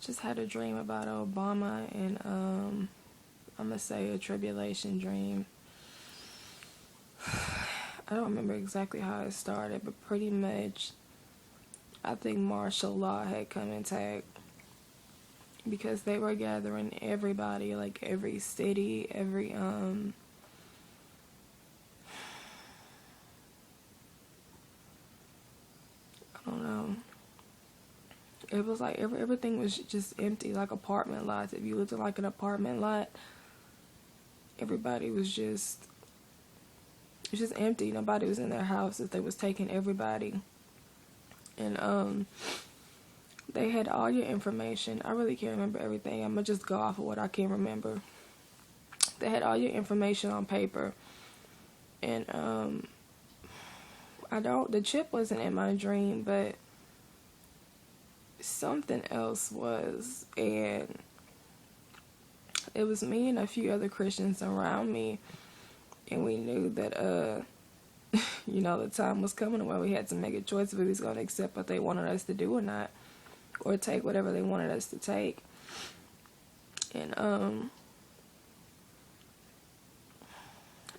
just had a dream about Obama, and I'm gonna say a tribulation dream. I don't remember exactly how it started, but pretty much I think martial law had come intact because they were gathering everybody, like every city, every I don't know. It was like everything was just empty, like apartment lots. If you lived in like an apartment lot, everybody was just, it's just empty. Nobody was in their houses. They was taking everybody. And they had all your information. I really can't remember everything. I'm gonna just go off of what I can remember. They had all your information on paper. And the chip wasn't in my dream, but something else was. And it was me and a few other Christians around me, and we knew that the time was coming where we had to make a choice if we was going to accept what they wanted us to do or not, or take whatever they wanted us to take. And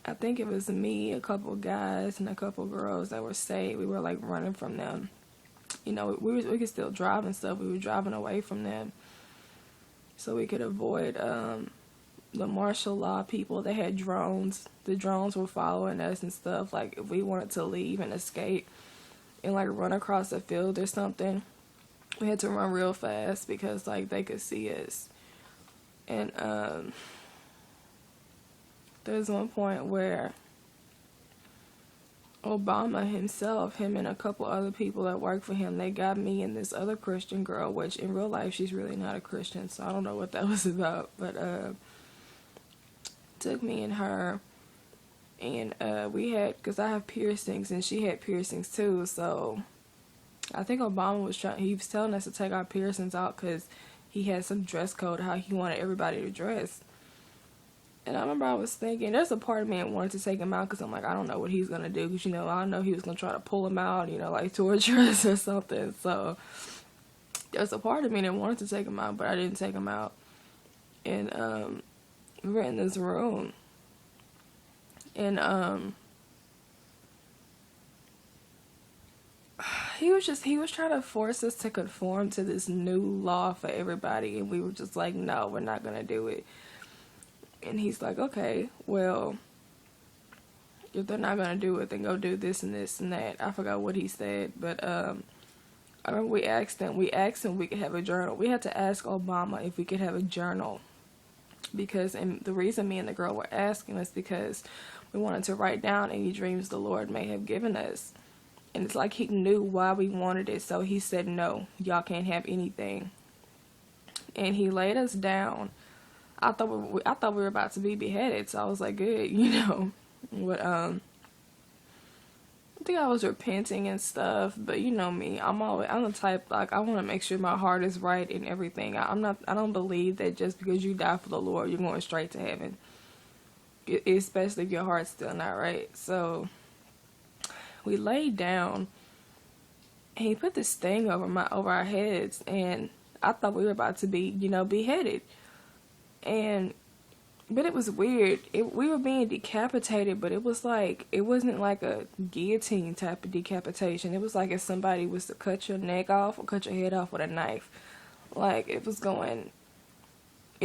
I think it was me, a couple guys, and a couple girls that were saved. We were like running from them. We could still drive and stuff. We were driving away from them so we could avoid the martial law people. They had drones. The drones were following us and stuff. Like, if we wanted to leave and escape and like run across the field or something, we had to run real fast because like they could see us. And there's one point where Obama himself, him and a couple other people that work for him, they got me and this other Christian girl, which in real life she's really not a Christian, so I don't know what that was about, but took me and her, and we had, because I have piercings and she had piercings too, so I think Obama he was telling us to take our piercings out because he had some dress code, how he wanted everybody to dress. And I remember I was thinking, there's a part of me that wanted to take him out because I'm like, I don't know what he's going to do. Because, I know he was going to try to pull him out, like torture us or something. So there's a part of me that wanted to take him out, but I didn't take him out. And we were in this room. And he was trying to force us to conform to this new law for everybody. And we were just like, no, we're not going to do it. And he's like, okay, well, if they're not going to do it, then go do this and this and that. I forgot what he said, but I remember we asked him if we could have a journal. We had to ask Obama if we could have a journal. And the reason me and the girl were asking is because we wanted to write down any dreams the Lord may have given us. And it's like he knew why we wanted it, so he said, no, y'all can't have anything. And he laid us down. I thought we were about to be beheaded, so I was like, good, But I think I was repenting and stuff, but you know me, I'm the type, like, I want to make sure my heart is right and everything. I don't believe that just because you die for the Lord, you're going straight to heaven, especially if your heart's still not right. So we laid down, and he put this thing over our heads, and I thought we were about to be, beheaded. But it was weird. We were being decapitated, but it wasn't like a guillotine type of decapitation. It was like if somebody was to cut your neck off or cut your head off with a knife. Like, it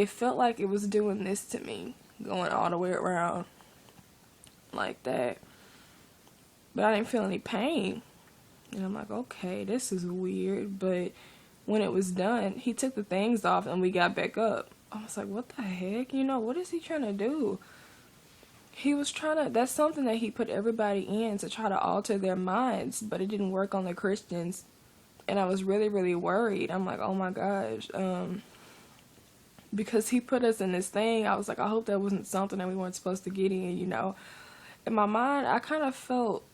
felt like it was doing this to me, going all the way around like that. But I didn't feel any pain. And I'm like, okay, this is weird. But when it was done, he took the things off and we got back up. I was like, what the heck? What is he trying to do? He was that's something that he put everybody in to try to alter their minds, but it didn't work on the Christians. And I was really, really worried. I'm like, oh my gosh. Because he put us in this thing, I was like, I hope that wasn't something that we weren't supposed to get in, In my mind, I felt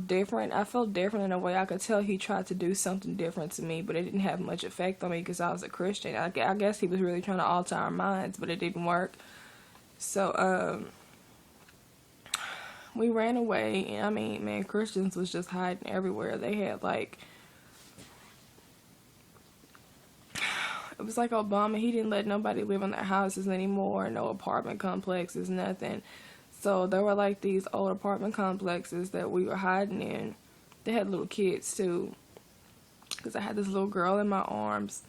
different. I felt different in a way. I could tell he tried to do something different to me, but it didn't have much effect on me because I was a Christian. I guess he was really trying to alter our minds, but it didn't work. So, we ran away, and I mean, man, Christians was just hiding everywhere. They had it was like Obama, he didn't let nobody live in their houses anymore, no apartment complexes, nothing. So there were like these old apartment complexes that we were hiding in. They had little kids too, because I had this little girl in my arms,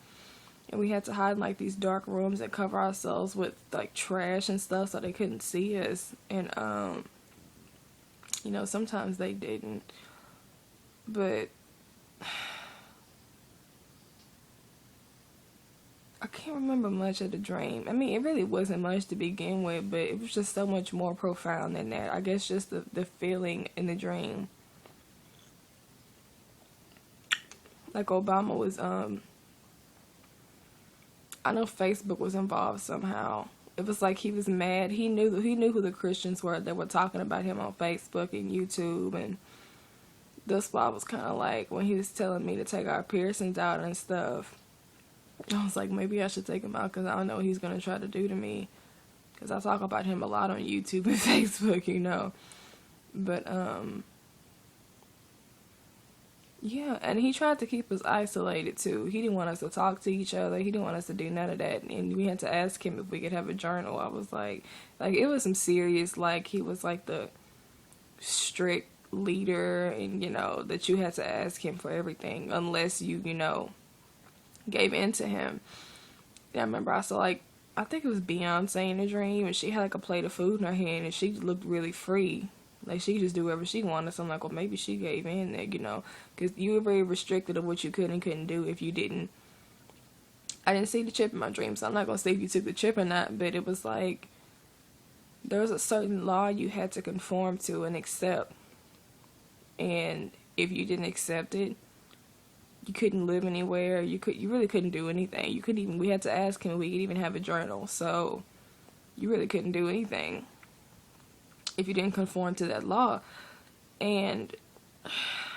and we had to hide in like these dark rooms that cover ourselves with like trash and stuff so they couldn't see us. And you know, sometimes they didn't, but I can't remember much of the dream. I mean, it really wasn't much to begin with, but it was just so much more profound than that. I guess just the feeling in the dream. Like Obama was, I know Facebook was involved somehow. It was like he was mad. He knew who the Christians were that were talking about him on Facebook and YouTube, and that's why I was kind of like, when he was telling me to take our piercings out and stuff, I was like, maybe I should take him out because I don't know what he's going to try to do to me. Because I talk about him a lot on YouTube and Facebook, you know. But, yeah, and he tried to keep us isolated too. He didn't want us to talk to each other. He didn't want us to do none of that. And we had to ask him if we could have a journal. I was like it was some serious, like, he was like the strict leader, and, you know, that you had to ask him for everything unless you know, gave in to him. And I remember I saw, like, I think it was Beyonce in a dream, and she had like a plate of food in her hand, and she looked really free. Like, she could just do whatever she wanted. So I'm like, well, maybe she gave in there, you know, because you were very restricted of what you could and couldn't do if you didn't. I didn't see the chip in my dream, so I'm not going to say if you took the chip or not, but it was like there was a certain law you had to conform to and accept. And if you didn't accept it, you couldn't live anywhere. You really couldn't do anything. You couldn't even, we had to ask him if we could even have a journal. So you really couldn't do anything if you didn't conform to that law. And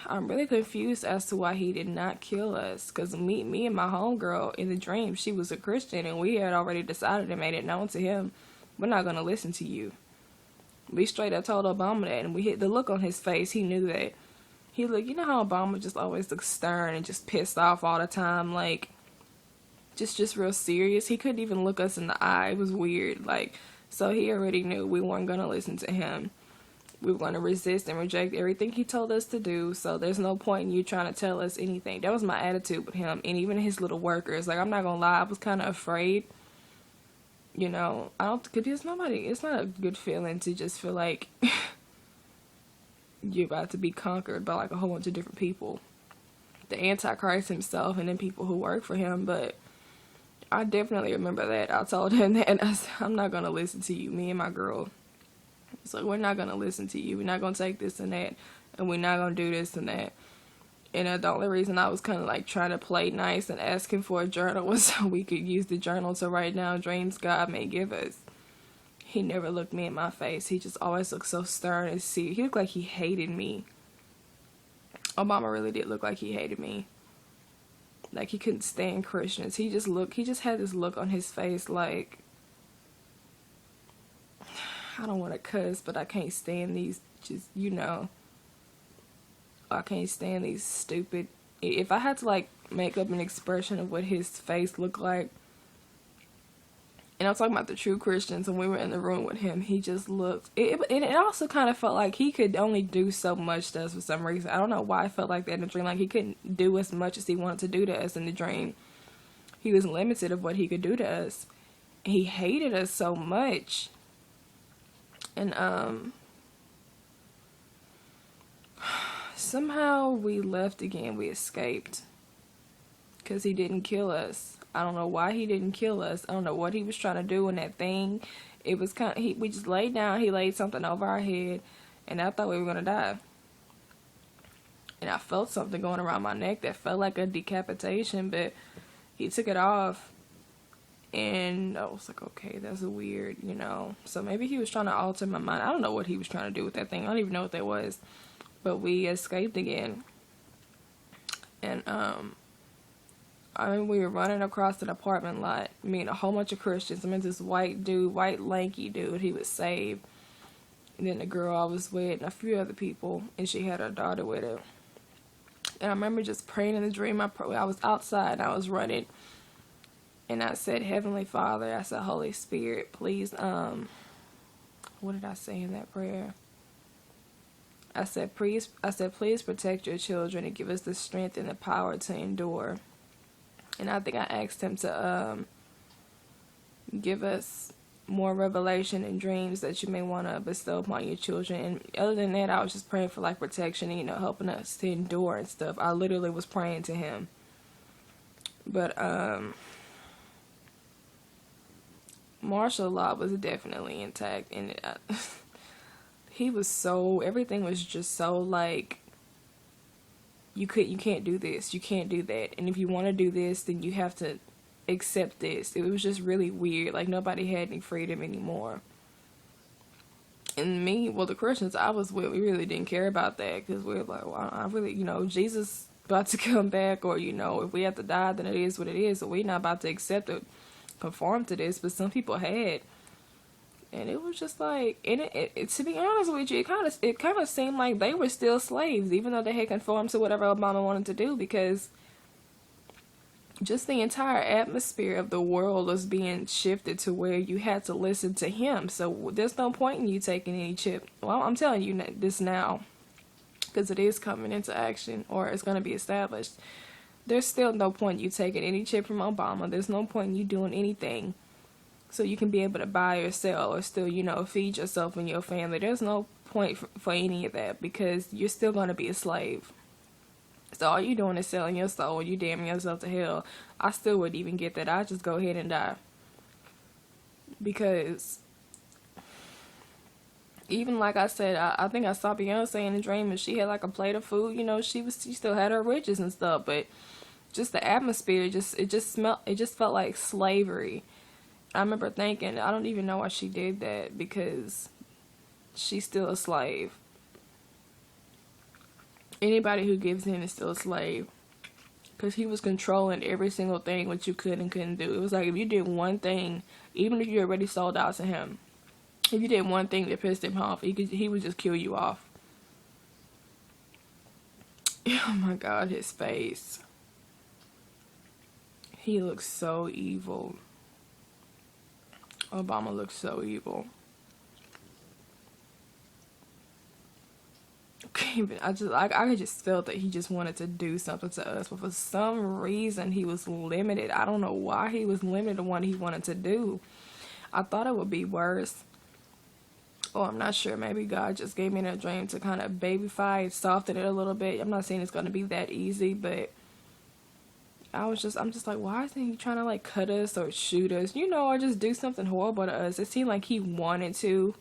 I'm really confused as to why he did not kill us. Because me and my homegirl in the dream, she was a Christian, and we had already decided and made it known to him, we're not going to listen to you. We straight up told Obama that, and we hit the look on his face. He knew that. He looked, you know how Obama just always looks stern and just pissed off all the time, like, just real serious. He couldn't even look us in the eye. It was weird, like. So he already knew we weren't going to listen to him. We were going to resist and reject everything he told us to do. So there's no point in you trying to tell us anything. That was my attitude with him, and even his little workers. Like, I'm not going to lie, I was kind of afraid. You know, because it's not a good feeling to just feel like you're about to be conquered by like a whole bunch of different people. The Antichrist himself and then people who work for him. But I definitely remember that. I told him that, and I said, I'm not going to listen to you, me and my girl. So we're not going to listen to you. We're not going to take this and that, and we're not going to do this and that. And the only reason I was kind of like trying to play nice and asking for a journal was so we could use the journal to write down dreams God may give us. He never looked me in my face. He just always looked so stern and serious. He looked like he hated me. Obama really did look like he hated me. Like, he couldn't stand Christians. He just had this look on his face like, I don't want to cuss, but I can't stand these, just, you know, I can't stand these stupid, if I had to like make up an expression of what his face looked like, and I'm talking about the true Christians, and we were in the room with him, he just looked, it also kind of felt like he could only do so much to us for some reason. I don't know why I felt like that in the dream. Like, he couldn't do as much as he wanted to do to us in the dream. He was limited of what he could do to us. He hated us so much. And somehow we left again. We escaped because he didn't kill us. I don't know why he didn't kill us. I don't know what he was trying to do in that thing. It was kind of, we just laid down. He laid something over our head, and I thought we were gonna die. And I felt something going around my neck that felt like a decapitation, but he took it off, and I was like, okay, that's weird, you know. So maybe he was trying to alter my mind. I don't know what he was trying to do with that thing. I don't even know what that was. But we escaped again. And I mean, we were running across an apartment lot, me and a whole bunch of Christians. I mean, this white lanky dude, he was saved. And then the girl I was with and a few other people, and she had her daughter with her. And I remember just praying in the dream. I was outside and I was running. And I said, Heavenly Father, I said, Holy Spirit, please, what did I say in that prayer? I said, please protect your children and give us the strength and the power to endure. And I think I asked him to give us more revelation and dreams that you may want to bestow upon your children. And other than that, I was just praying for like protection and, helping us to endure and stuff. I literally was praying to him. But martial law was definitely intact, and he was everything was just so like, you can't do this, you can't do that, and if you want to do this, then you have to accept this. It was just really weird. Like, nobody had any freedom anymore. And the Christians I was with, we really didn't care about that, because we were like, well, I really, Jesus about to come back, or if we have to die, then it is what it is. So we're not about to accept it, conform to this. But some people had, and it was just like, and it to be honest with you, it kind of seemed like they were still slaves, even though they had conformed to whatever Obama wanted to do, because just the entire atmosphere of the world was being shifted to where you had to listen to him. So there's no point in you taking any chip. Well, I'm telling you this now, because it is coming into action, or it's going to be established. There's still no point in you taking any chip from Obama. There's no point in you doing anything so you can be able to buy or sell or still, feed yourself and your family. There's no point for any of that, because you're still going to be a slave. So all you're doing is selling your soul. You damning yourself to hell. I still wouldn't even get that. I'd just go ahead and die. Because even like I said, I think I saw Beyonce in a dream, and she had like a plate of food. She still had her riches and stuff, but just the atmosphere, it just felt like slavery. I remember thinking, I don't even know why she did that, because she's still a slave. Anybody who gives in is still a slave, because he was controlling every single thing what you could and couldn't do. It was like, if you did one thing, even if you already sold out to him, if you did one thing that pissed him off, he would just kill you off. Oh my God, his face. He looks so evil. Obama looks so evil. I just felt that he just wanted to do something to us, but for some reason he was limited. I don't know why he was limited to what he wanted to do. I thought it would be worse. Or I'm not sure, maybe God just gave me that dream to kind of babyfy it, soften it a little bit. I'm not saying it's going to be that easy, but I'm just like, why isn't he trying to like cut us or shoot us, or just do something horrible to us? It seemed like he wanted to.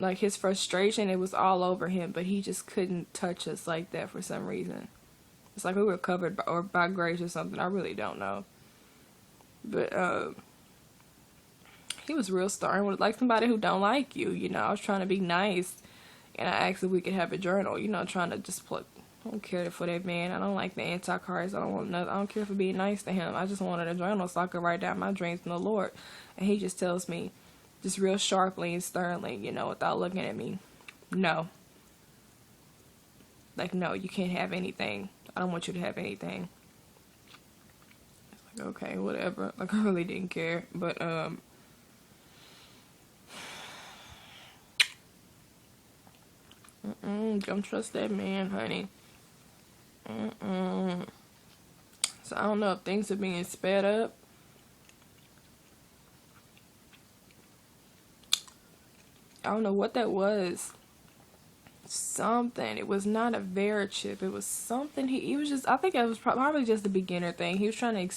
Like, his frustration, it was all over him, but he just couldn't touch us like that for some reason. It's like we were covered by grace or something. I really don't know. But he was real stern with, like, somebody who don't like you. I was trying to be nice, and I asked if we could have a journal. Trying to just I don't care for that man. I don't like the Antichrist. I don't care for being nice to him. I just wanted a journal so I could write down my dreams from the Lord. And he just tells me, just real sharply and sternly, without looking at me, no. Like, no, you can't have anything. I don't want you to have anything. It's like, okay, whatever. Like, I really didn't care. But, don't trust that man, honey. So, I don't know if things are being sped up. I don't know what that was. Something. It was not a Verichip. It was something. He was just, I think it was probably just a beginner thing. He was trying to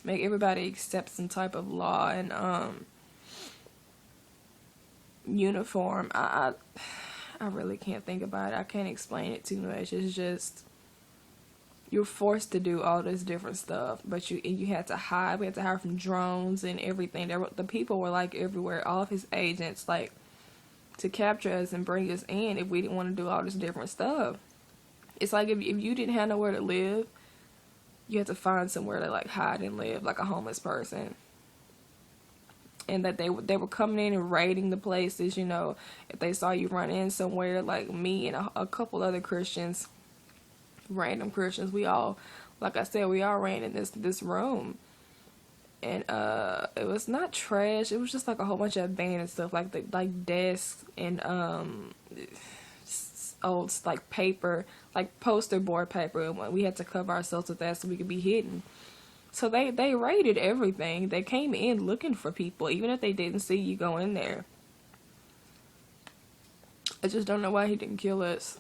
make everybody accept some type of law and uniform. I really can't think about it. I can't explain it too much. It's just, you're forced to do all this different stuff, but you had to hide. We had to hide from drones and everything. The people were like everywhere. All of his agents, like, to capture us and bring us in if we didn't want to do all this different stuff. It's like if you didn't have nowhere to live, you had to find somewhere to like hide and live, like a homeless person. And that they were coming in and raiding the places, if they saw you run in somewhere, like me and a couple other Christians, random Christians, we all, like I said, we all ran in this room. and it was not trash. It was just like a whole bunch of abandoned stuff, like the desks and old like paper, like poster board paper, and we had to cover ourselves with that so we could be hidden. So they raided everything. They came in looking for people, even if they didn't see you go in there. I just don't know why he didn't kill us.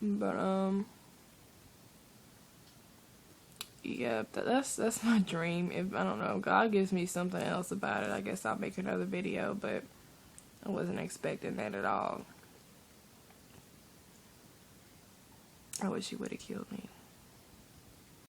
But yeah, that's my dream. If I don't know, God gives me something else about it, I guess I'll make another video, but I wasn't expecting that at all. I wish he would have killed me.